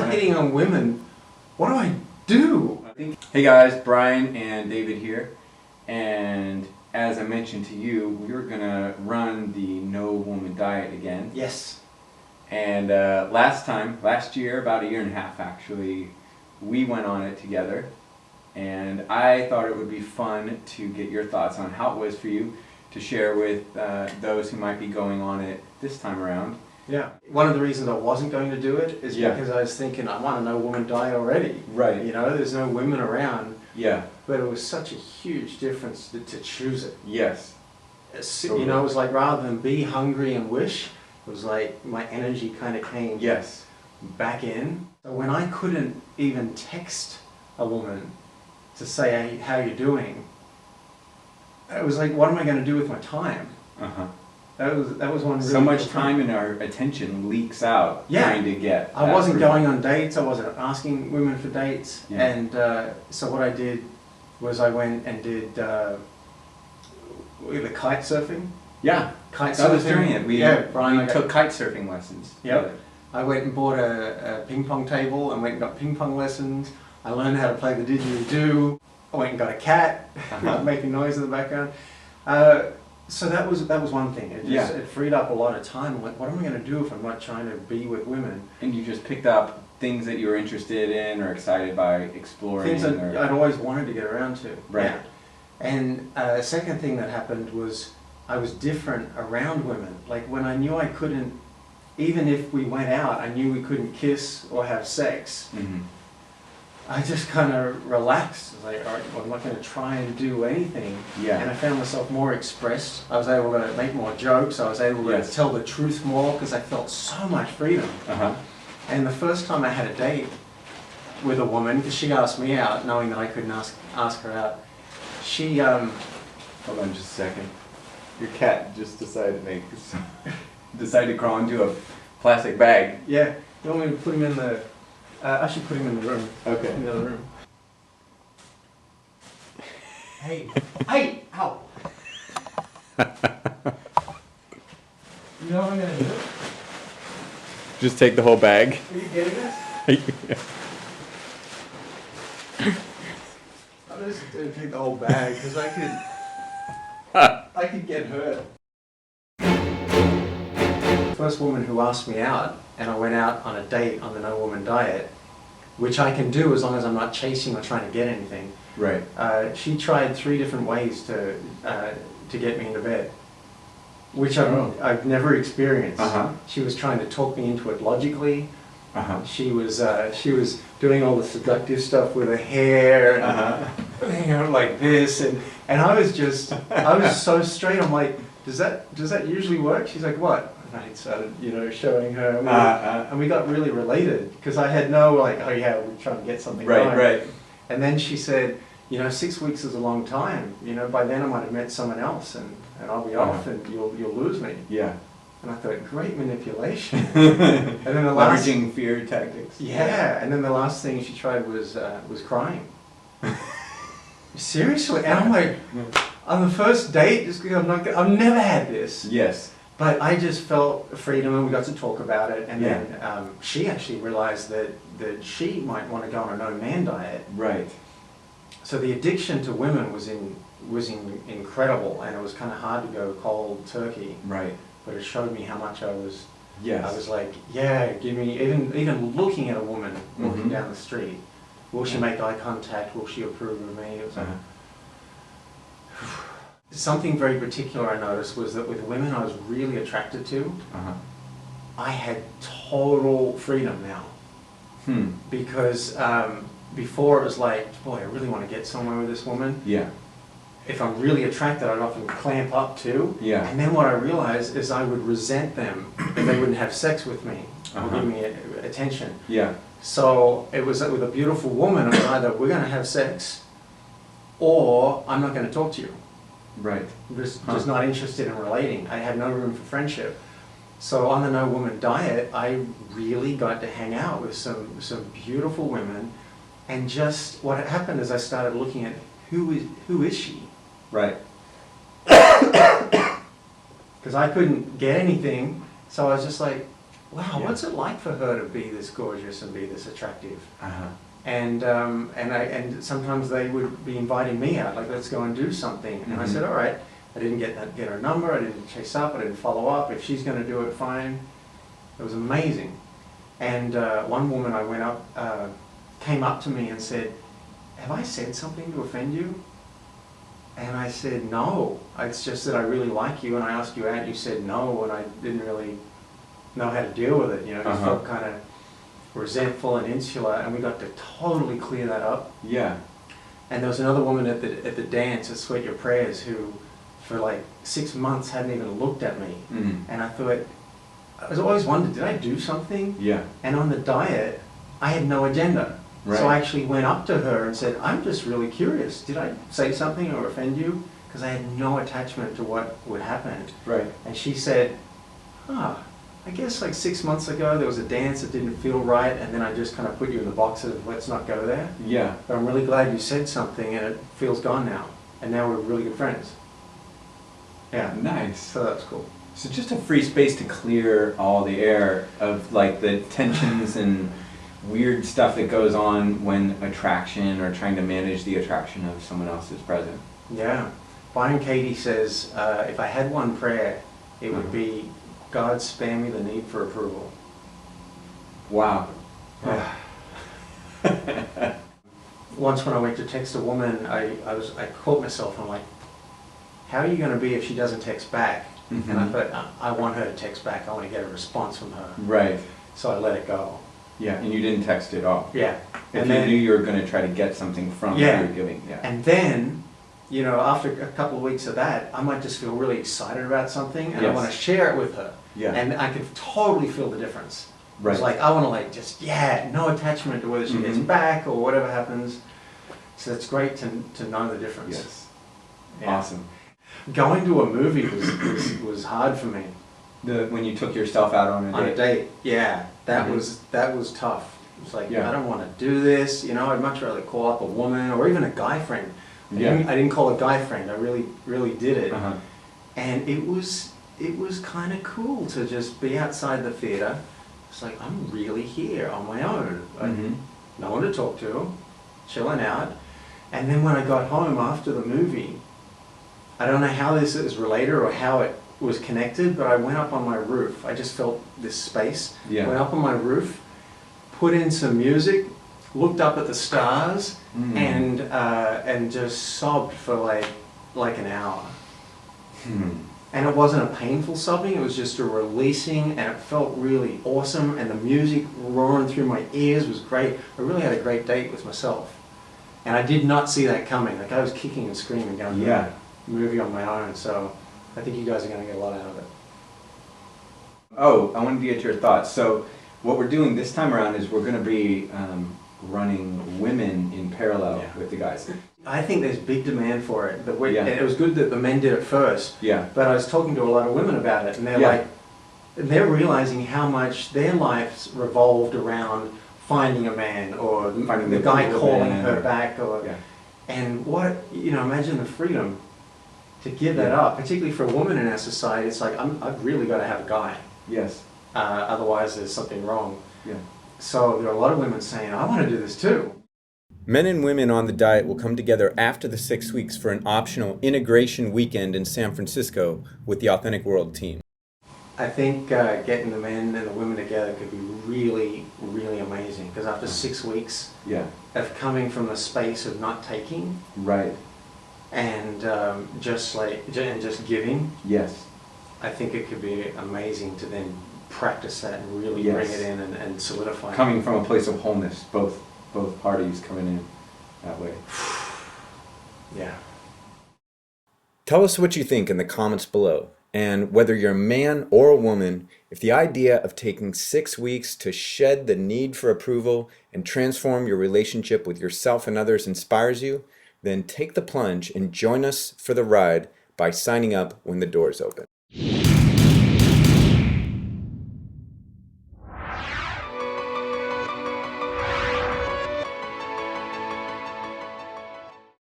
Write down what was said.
not hitting on women, what do I do? Hey guys, Brian and David here, and as I mentioned to you, we're gonna run the No Woman Diet again. Yes. And last year, about a year and a half actually, we went on it together, and I thought it would be fun to get your thoughts on how it was for you to share with those who might be going on it this time around. Yeah. One of the reasons I wasn't going to do it is because I was thinking, I want a no woman diet already. Right. You know, there's no women around. Yeah. But it was such a huge difference to choose it. Yes. You know, it was like rather than be hungry and wish, it was like my energy kind of came back in. So when I couldn't even text a woman to say, hey, how you doing? It was like, what am I going to do with my time? Uh-huh. That was one really so much time and our attention leaks out trying to get. I wasn't going on dates. I wasn't asking women for dates. Yeah. And so what I did was I went and did either kite surfing. Yeah, kite surfing. I was doing it. We took kite surfing lessons. Yep. I went and bought a ping pong table and went and got ping pong lessons. I learned how to play the didgeridoo. I went and got a cat, making noise in the background. So that was one thing. It freed up a lot of time. I'm like, what am I going to do if I'm not trying to be with women? And you just picked up things that you were interested in or excited by exploring. Things that I'd always wanted to get around to. Right. Yeah. And second thing that happened was I was different around women. Like when I knew I couldn't, even if we went out, I knew we couldn't kiss or have sex. Mm-hmm. I just kind of relaxed. I was like, all right, well, I'm not going to try and do anything. Yeah. And I found myself more expressed. I was able to make more jokes. I was able to tell the truth more because I felt so much freedom. Uh-huh. And the first time I had a date with a woman, because she asked me out, knowing that I couldn't ask her out, she... Hold on just a second. Your cat just decided to crawl into a plastic bag. Yeah. You want me to put him in the... I should put him in the room. Okay. In the other room. Hey! Hey! Ow! You know what I'm going to do? Just take the whole bag. Are you getting this? I'm just going to take the whole bag because I could get hurt. First woman who asked me out, and I went out on a date on the No Woman Diet, which I can do as long as I'm not chasing or trying to get anything. Right. She tried 3 different ways to get me into bed, which I've never experienced. Uh-huh. She was trying to talk me into it logically. Uh-huh. She was doing all the seductive stuff with her hair, and, you know, like this, and I was so straight. I'm like, does that usually work? She's like, what? And I started, showing her, and we got really related because I had no like, oh yeah, we're trying to get something going. Right. And then she said, 6 weeks is a long time. By then I might have met someone else, and I'll be off, and you'll lose me. Yeah. And I thought, great manipulation. And then the leveraging fear tactics. Yeah, and then the last thing she tried was crying. Seriously, and I'm like, on the first date, just because I've never had this. Yes. But I just felt freedom, and we got to talk about it, and then she actually realized that she might want to go on a no-man diet. Right. So the addiction to women was incredible, and it was kind of hard to go cold turkey. Right. But it showed me how much I was. Yes. I was like, yeah, give me even looking at a woman walking down the street. Will she make eye contact? Will she approve of me? It was like, something very particular I noticed was that with women I was really attracted to, I had total freedom now. Because before it was like, boy, I really want to get somewhere with this woman. Yeah. If I'm really attracted, I'd often clamp up too. Yeah. And then what I realized is I would resent them if they wouldn't have sex with me or give me attention. Yeah. So it was with a beautiful woman, it was either we're going to have sex or I'm not going to talk to you. Right. I'm just not interested in relating. I had no room for friendship. So on the No Woman Diet, I really got to hang out with some beautiful women, and just what had happened is I started looking at who is she? Right. Because I couldn't get anything, so I was just like, wow, Yeah. what's it like for her to be this gorgeous and be this attractive? Uh-huh. And sometimes they would be inviting me out, like, let's go and do something. And I Mhm. said, all right. I didn't get her number, I didn't chase up, I didn't follow up. If she's going to do it, fine. It was amazing. And one woman I went up, came up to me and said, have I said something to offend you? And I said, no, it's just that I really like you and I asked you out, you said no, and I didn't really know how to deal with it, you know, just felt kind of resentful and insular, and we got to totally clear that up. Yeah. And there was another woman at the dance at Sweat Your Prayers who, for like 6 months, hadn't even looked at me. Mm. And I thought, I was always wondered, did I do something? Yeah. And on the diet, I had no agenda. Right. So I actually went up to her and said, I'm just really curious. Did I say something or offend you? Because I had no attachment to what would happen. Right. And she said, I guess like 6 months ago there was a dance that didn't feel right, and then I just kind of put you in the box of let's not go there. Yeah. But I'm really glad you said something and it feels gone now. And now we're really good friends. Yeah. Nice. So that's cool. So just a free space to clear all the air of like the tensions and weird stuff that goes on when attraction or trying to manage the attraction of someone else is present. Yeah. Byron Katie says, if I had one prayer, it would be, God, spare me the need for approval. Wow. Yeah. Once when I went to text a woman, I caught myself, I'm like, how are you going to be if she doesn't text back? Mm-hmm. And I thought, I want her to text back. I want to get a response from her. Right. So I let it go. Yeah, and you didn't text at all. Yeah. If And you then, knew you were going to try to get something from Yeah. what you were giving. Yeah. and then, you know, after a couple of weeks of that, I might just feel really excited about something and I Yes. want to share it with her. Yeah. And I could totally feel the difference. Right. It's like, I want to like just, no attachment to whether she gets Mhm. back or whatever happens. So it's great to know the difference. Yes. Yeah. Awesome. Going to a movie was hard for me. When you took yourself out on a date. On a date, yeah, that Mhm. was tough. It's like, Yeah. I don't want to do this, you know, I'd much rather call up a woman or even a guy friend. Yeah. I didn't call a guy friend, I really did it. Uh-huh. And it was kind of cool to just be outside the theater. It's like, I'm really here on my own. Mhm. No one to talk to, chilling out. And then when I got home after the movie, I don't know how this is related or how it was connected, but I went up on my roof. I just felt this space. Yeah. Went up on my roof, put in some music, looked up at the stars, Mm. and just sobbed for like an hour. Hmm. And it wasn't a painful sobbing, it was just a releasing, and it felt really awesome, and the music roaring through my ears was great. I really had a great date with myself. And I did not see that coming. Like, I was kicking and screaming down Yeah. the movie on my own, so I think you guys are going to get a lot out of it. Oh, I wanted to get your thoughts. So what we're doing this time around is we're going to be running women in parallel Yeah. with the guys. I think there's big demand for it. Yeah. And it was good that the men did it first, Yeah. but I was talking to a lot of women about it, and they're Yeah. like, they're realizing how much their lives revolved around finding a man, or Finding the the guy cool calling man, her or- back, or Yeah. and what, you know, imagine the freedom to give that Yeah. up, particularly for a woman in our society. It's like, I've really got to have a guy, Yes. otherwise there's something wrong. Yeah. So there are a lot of women saying, I want to do this too. Men and women on the diet will come together after the 6 weeks for an optional integration weekend in San Francisco with the Authentic World team. I think getting the men and the women together could be really, really amazing, because after 6 weeks Yeah. of coming from a space of not taking Right. and just giving, Yes. I think it could be amazing to then practice that and really Yes. bring it in and solidify it. Coming from a place of wholeness, both parties coming in that way. Yeah. Tell us what you think in the comments below. And whether you're a man or a woman, if the idea of taking 6 weeks to shed the need for approval and transform your relationship with yourself and others inspires you, then take the plunge and join us for the ride by signing up when the doors open.